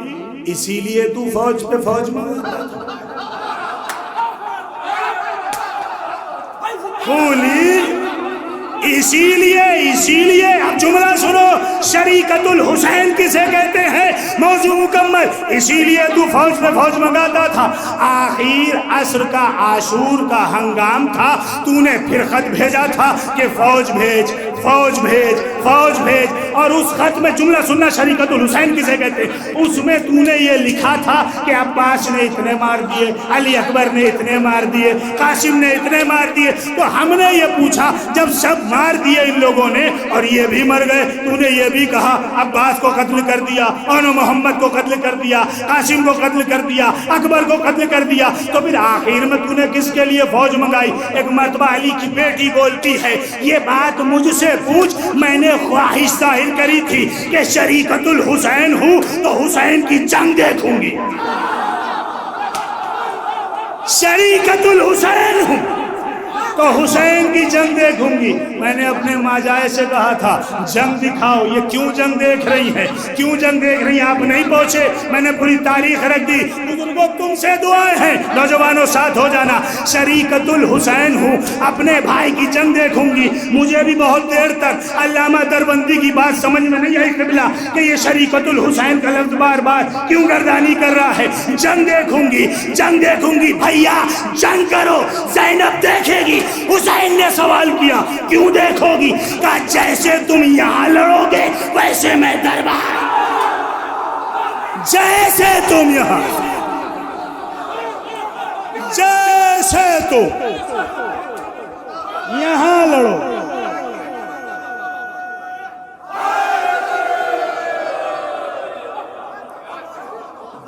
اسی لیے تو فوج پہ فوج منگاتا تھا؟ خولی اسی لیے اب جملہ سنو، شریکت الحسین کسے کہتے ہیں؟ موضوع مکمل۔ اسی لیے تو فوج پہ فوج منگاتا تھا، آخر عصر کا عاشور کا ہنگام تھا، تو نے پھر خط بھیجا تھا کہ فوج بھیج فوج بھیج فوج بھیج، اور اس خط میں جملہ سننا، شریکت الحسین کسے کہتے ہیں؟ اس میں تو نے یہ لکھا تھا کہ عباس نے اتنے مار دیے، علی اکبر نے اتنے مار دیے، قاسم نے اتنے مار دیے۔ تو ہم نے یہ پوچھا جب سب مار دیے ان لوگوں نے اور یہ بھی مر گئے، تو نے یہ بھی کہا عباس کو قتل کر دیا، اور محمد کو قتل کر دیا، قاسم کو قتل کر دیا، اکبر کو قتل کر دیا، تو پھر آخر میں تو نے کس کے لیے فوج منگائی؟ ایک مرتبہ علی کی بیٹی بولتی ہے یہ بات مجھ سے پوچھ، میں نے خواہش ظاہر کری تھی کہ شریکت الحسین ہوں تو حسین کی جنگ دیکھوں گی، شریکت الحسین ہوں تو حسین کی جنگ دیکھوں گی۔ میں نے اپنے ماجائے سے کہا تھا جنگ دکھاؤ، یہ کیوں جنگ دیکھ رہی ہیں، کیوں جنگ دیکھ رہی ہیں؟ آپ نہیں پہنچے، میں نے پوری تاریخ رکھ دی۔ بزرگوں تم سے دعائیں ہیں، نوجوانوں ساتھ ہو جانا، شریکت الحسین ہوں، اپنے بھائی کی جنگ دیکھوں گی۔ مجھے بھی بہت دیر تک علامہ دربندی کی بات سمجھ میں نہیں آئی قبلہ کہ یہ شریکت الحسین کا لفظ بار بار کیوں گردانی کر رہا ہے۔ جنگ دیکھوں گی، جنگ دیکھوں گی۔ بھیا جنگ کرو، زینب دیکھے گی۔ حسین نے سوال کیا کیوں دیکھو گی؟ کہا جیسے تم یہاں لڑو گے ویسے میں دربار، جیسے تم یہاں، جیسے تم یہاں لڑو،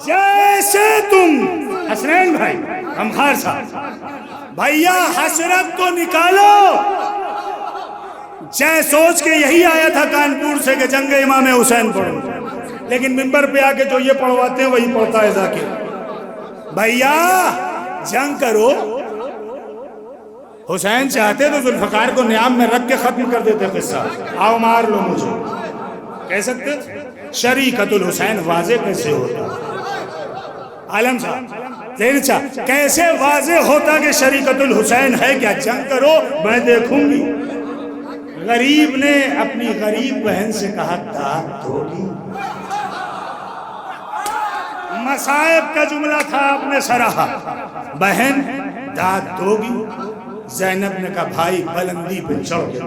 جیسے تم۔ حسنین بھائی غمخار صاحب، بھیا حسرت کو نکالو۔ جے سوچ کے یہی آیا تھا کانپور سے کہ جنگ امام حسین پڑھو، لیکن منبر پہ آ کے جو یہ پڑھواتے ہیں وہی پڑھتا ہے ذاکر۔ بھیا جنگ کرو، حسین چاہتے تو ذوالفقار کو نیام میں رکھ کے ختم کر دیتے قصہ، آؤ مار لو مجھے، کہہ سکتے؟ شریکت الحسین واضح کیسے ہوتا؟ عالم صاحب کیسے واضح ہوتا کہ شریکت الحسین ہے؟ کیا جنگ کرو میں دیکھوں گی۔ غریب نے اپنی غریب بہن سے کہا داد دھوگی؟ مصائب کا جملہ تھا، آپ نے سراہا، بہن داد دھوگی؟ زینب نے کہا بھائی بلندی پہ چڑھ کے۔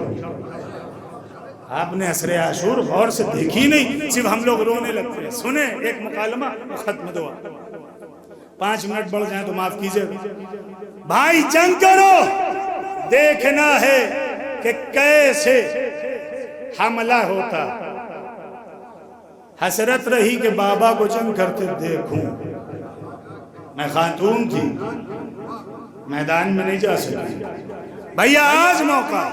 آپ نے عصر عاشور غور سے دیکھی نہیں، صرف ہم لوگ رونے لگتے ہیں۔ سنیں ایک مکالمہ، ختم دعا، 5 منٹ بڑھ جائیں تو معاف کیجئے۔ بھائی جنگ کرو، دیکھنا ہے کہ کیسے حملہ ہوتا۔ حسرت رہی کہ بابا کو جنگ کرتے دیکھوں، میں خاتون تھی، میدان میں نہیں جا سکی۔ بھیا آج موقع۔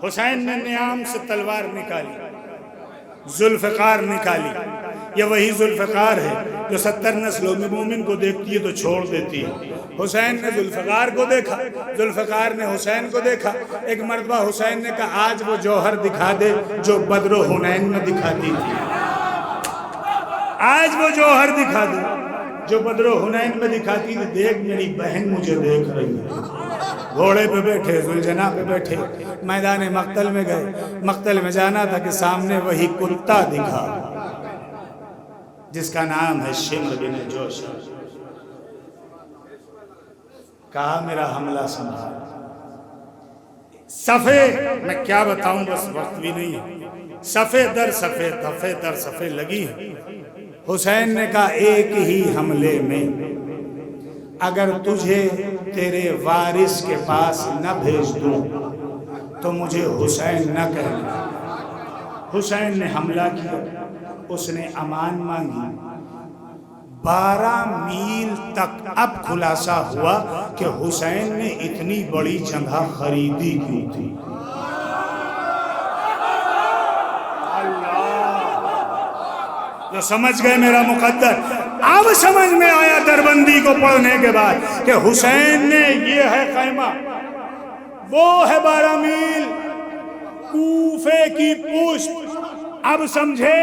حسین نے نیام سے تلوار نکالی، ذوالفقار نکالی۔ یہ وہی ذوالفقار ہے جو 70 نسلوں میں مومن کو دیکھتی ہے تو چھوڑ دیتی ہے۔ حسین نے ذوالفقار کو دیکھا، ذوالفقار نے حسین کو دیکھا۔ ایک مرتبہ حسین نے کہا آج وہ جوہر دکھا دے جو بدر و حنین میں دکھاتی تھی، آج وہ جوہر دکھا دے جو بدر و حنین میں دکھاتی تھی۔ دیکھ میری بہن مجھے دیکھ رہی ہے۔ گھوڑے پہ بیٹھے، ذوالجناح پہ بیٹھے، میدان مقتل میں گئے۔ مقتل میں جانا تھا کہ سامنے وہی کتا دکھا جس کا نام ہے شمر بن جوشن۔ کہا میرا حملہ سنبھال۔ صفے میں کیا بتاؤں، بس وقت بھی نہیں ہے، صفے در صفے، دفے در صفے لگی ہیں۔ حسین نے کہا ایک ہی حملے میں اگر تجھے تیرے وارث کے پاس نہ بھیج دوں تو مجھے حسین نہ کہنا۔ حسین نے حملہ کیا، اس نے امان مانگی۔ 12 میل تک اب خلاصہ ہوا کہ حسین نے اتنی بڑی جگہ خریدی کیوں تھی۔ جو سمجھ گئے میرا مقدر، اب سمجھ میں آیا دربندی کو پڑھنے کے بعد کہ حسین نے یہ ہے خیمہ، وہ ہے 12 میل کوفے کی پشت۔ اب سمجھے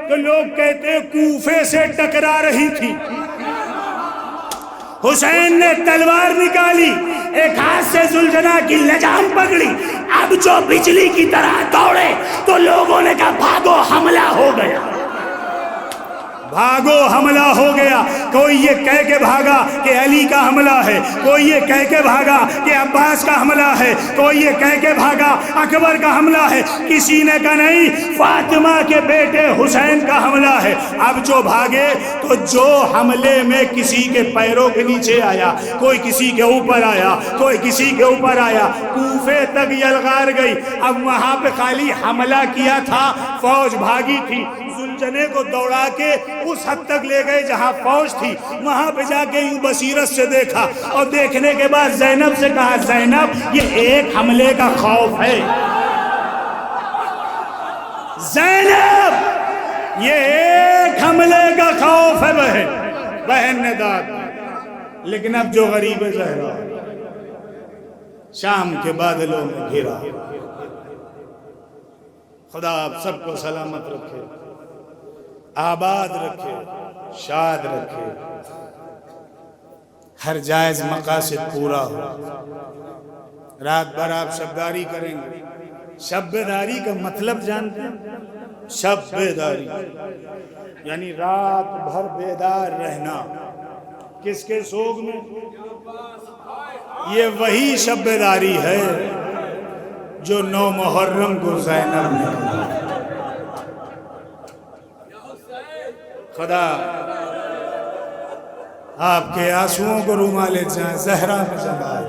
تو لوگ کہتے کوفے سے ٹکرا رہی تھی. حسین نے تلوار نکالی, ایک ہاتھ سے زلجنا کی لجام پکڑی. اب جو بجلی کی طرح دوڑے تو لوگوں نے کہا بھاگو حملہ ہو گیا, بھاگو حملہ ہو گیا. کوئی یہ کہہ کے بھاگا کہ علی کا حملہ ہے, کوئی یہ کہہ کے بھاگا کہ عباس کا حملہ ہے, کوئی یہ کہہ کے بھاگا اکبر کا حملہ ہے. کسی نے کہا نہیں, فاطمہ کے بیٹے حسین کا حملہ ہے. اب جو بھاگے تو جو حملے میں کسی کے پیروں کے نیچے آیا, کوئی کسی کے اوپر آیا, کوئی کسی کے اوپر آیا, کوفے تک یلغار گئی. اب وہاں پہ خالی حملہ کیا تھا, فوج بھاگی تھی. زلجنے کو دوڑا کے اس حد تک لے گئے جہاں فوج تھی. وہاں پہ جا کے یوں بصیرت سے دیکھا, اور دیکھنے کے بعد زینب سے کہا زینب یہ ایک حملے کا خوف ہے, زینب یہ ایک حملے کا خوف ہے. بہن نے داد. لیکن اب جو غریب زہرا شام کے بادلوں میں گھرا, خدا آپ سب کو سلامت رکھے, آباد رکھے, شاد رکھے, ہر جائز مقاصد پورا ہو. رات بھر آپ شبداری کریں گے. شبداری کا مطلب جانتے ہیں؟ شبداری یعنی رات بھر بیدار رہنا. کس کے سوگ میں؟ یہ وہی شبداری ہے جو 9 محرم کو زینب نے کہا. خدا آپ کے آنسوؤں کو رومال جائیں زہرا میں جگائے.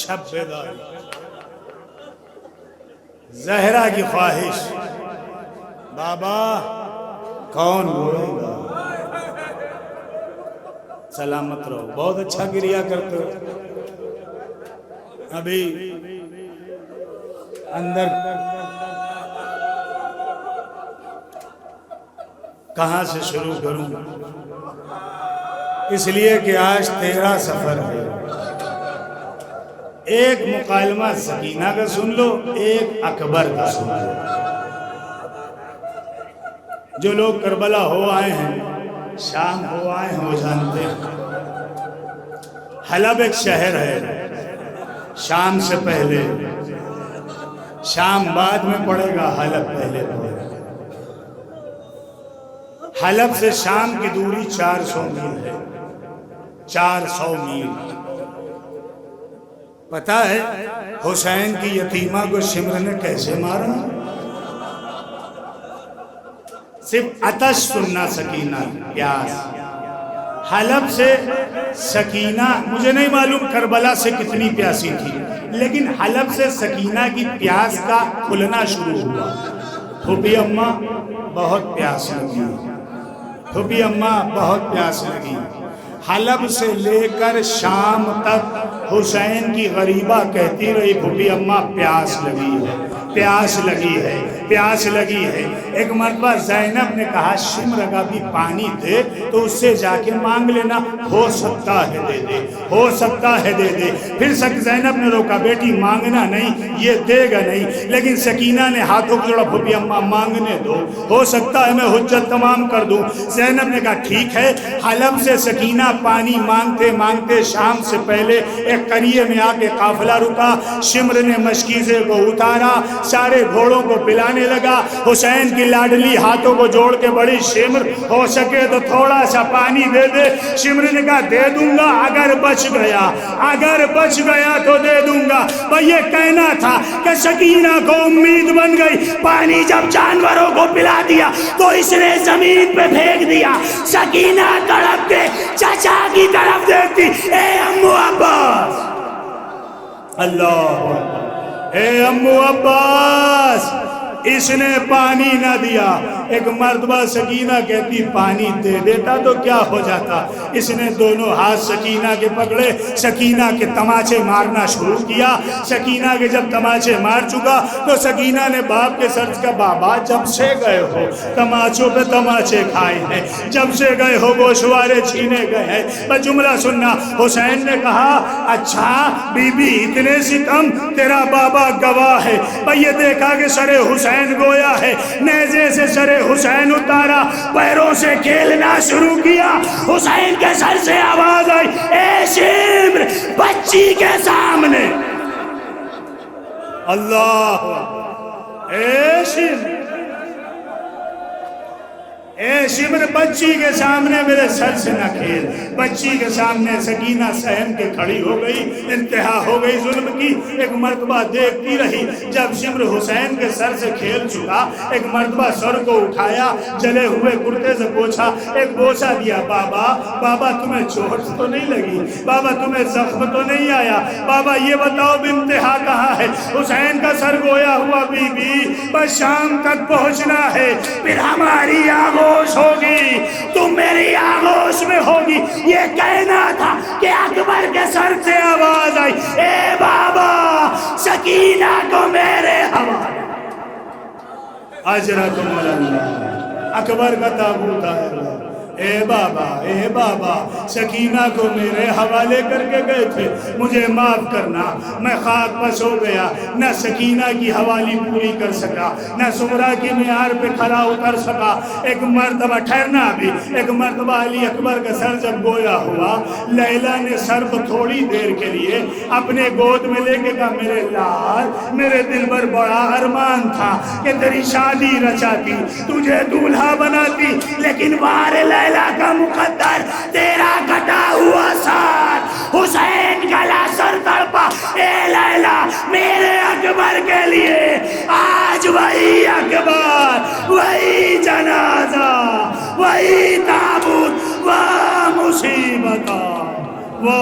شب بیداری, زہرا کی خواہش, بابا کون روئے گا؟ سلامت رہو, بہت اچھا گریا کرتے ہو. ابھی اندر کہاں سے شروع کروں, اس لیے کہ آج 13 سفر ہے. ایک مکالمہ سکینہ کا سن لو, ایک اکبر کا سن لو. جو لوگ کربلا ہو آئے ہیں, شام ہو آئے ہیں, وہ جانتے ہیں حلب ایک شہر ہے. شام سے پہلے, شام بعد میں پڑے گا, حلب پہلے پڑے گا. حلب سے شام کی دوری 400 میل ہے. 400 میل. پتہ ہے حسین کی یتیمہ کو شمر نے کیسے مارا؟ صرف عطش سننا سکینہ, پیاس. حلب سے سکینہ, مجھے نہیں معلوم کربلا سے کتنی پیاسی تھی, لیکن حلب سے سکینہ کی پیاس کا کھلنا شروع ہوا. پھوپھی اماں بہت پیاس لگی, پھوپھی اماں بہت پیاس لگی. حلب سے لے کر شام تک حسین کی غریبہ کہتی رہی پھوپھی اماں پیاس لگی ہے, پیاس لگی ہے, پیاس لگی ہے. ایک مرتبہ زینب نے کہا شمر کا بھی پانی دے تو اس سے جا کے مانگ لینا, ہو سکتا ہے دے دے, ہو سکتا ہے دے دے. پھر زینب نے روکا, بیٹی مانگنا نہیں, یہ دے گا نہیں. لیکن سکینہ نے ہاتھوں کو جوڑا, پھوپھی اماں مانگنے دو, ہو سکتا ہے میں حجت تمام کر دوں. زینب نے کہا ٹھیک ہے. حلب سے سکینہ پانی مانگتے مانگتے شام سے پہلے ایک قریے میں آ کے قافلہ رکا. شمر نے مشکیزے کو اتارا, سارے گھوڑوں کو پلانے لگا. حسین کی لاڈلی ہاتھوں کو جوڑ کے بڑی شمر ہو سکے تو تھوڑا سا پانی دے دے. شمر نے کہا دے دوں گا اگر بچ گیا, اگر بچ گیا تو دے دوں گا. بھئی یہ کہنا تھا کہ سکینہ کو امید بن گئی. پانی جب جانوروں کو پلا دیا تو اس نے زمین پہ پھینک دیا. سکینہ تڑپ کے چچا کی طرف دیکھتی, اے امو عباس, اللہ, اے امو عباس. اس نے پانی نہ دیا. ایک مرتبہ سکینہ کہتی پانی دے دیتا تو کیا ہو جاتا. اس نے دونوں ہاتھ سکینہ کے پکڑے, سکینہ کے تماچے مارنا شروع کیا. سکینہ کے جب تماچے مار چکا تو سکینہ نے باپ کے سر کا, بابا جب سے گئے ہو تماچوں پہ تماچے کھائے ہیں, جب سے گئے ہو گوشوارے چھینے گئے ہیں. بس جملہ سننا. حسین نے کہا اچھا بی بی اتنے ستم, تیرا بابا گواہ ہے. بھئی یہ دیکھا کہ سر حسین حسین گویا ہے نیزے سے سر حسین اتارا، پیروں سے کھیلنا شروع کیا، حسین کے سر سے آواز آئی اے شمر بچی کے سامنے، اللہ اے شمر، اے شمر بچی کے سامنے میرے سر سے نہ کھیل۔ بچی کے سامنے سکینہ سہم کے کھڑی ہو گئی، انتہا ہو گئی ظلم کی، ایک مرتبہ دیکھتی رہی، جب شمر حسین کے سر سے کھیل چکا ایک مرتبہ سر کو اٹھایا، جلے ہوئے کرتے سے پوچھا، ایک بوسہ دیا، بابا بابا تمہیں چوٹ تو نہیں لگی، بابا تمہیں زخم تو نہیں آیا، بابا یہ بتاؤ انتہا کہاں ہے؟ حسین کا سر گویا ہوا، بی بی بس شام تک پہنچنا ہے، پھر ہماری آغوش ہوگی، تم میری آغوش میں ہوگی۔ یہ کہنا تھا کہ اکبر کے سر سے آواز آئی اے بابا سکینہ کو میرے حوالے، اجرکم اللہ، اکبر کا تابوت آیا، اے بابا سکینہ کو میرے حوالے کر کے گئے تھے، مجھے معاف کرنا، میں خاک پس ہو گیا، نہ سکینہ کی حوالی پوری کر سکا، نہ سغرا کی معیار پہ کھڑا اتر سکا۔ ایک مرتبہ ٹھہرنا بھی، ایک مرتبہ علی اکبر کا سر جب گویا ہوا، لیلا نے سر کو تھوڑی دیر کے لیے اپنے گود میں لے کے کہا میرے لال، میرے دل پر بڑا ارمان تھا کہ تیری شادی رچاتی، تجھے دولہا بناتی، لیکن بار لیلا کا مقدر تیرا کٹا ہوا سر، حسین کا سر تڑپا، اے لیلا میرے اکبر کے لیے آج وہی اکبر، وہی جنازہ، وہی تابوت، وہ مصیبت، وہ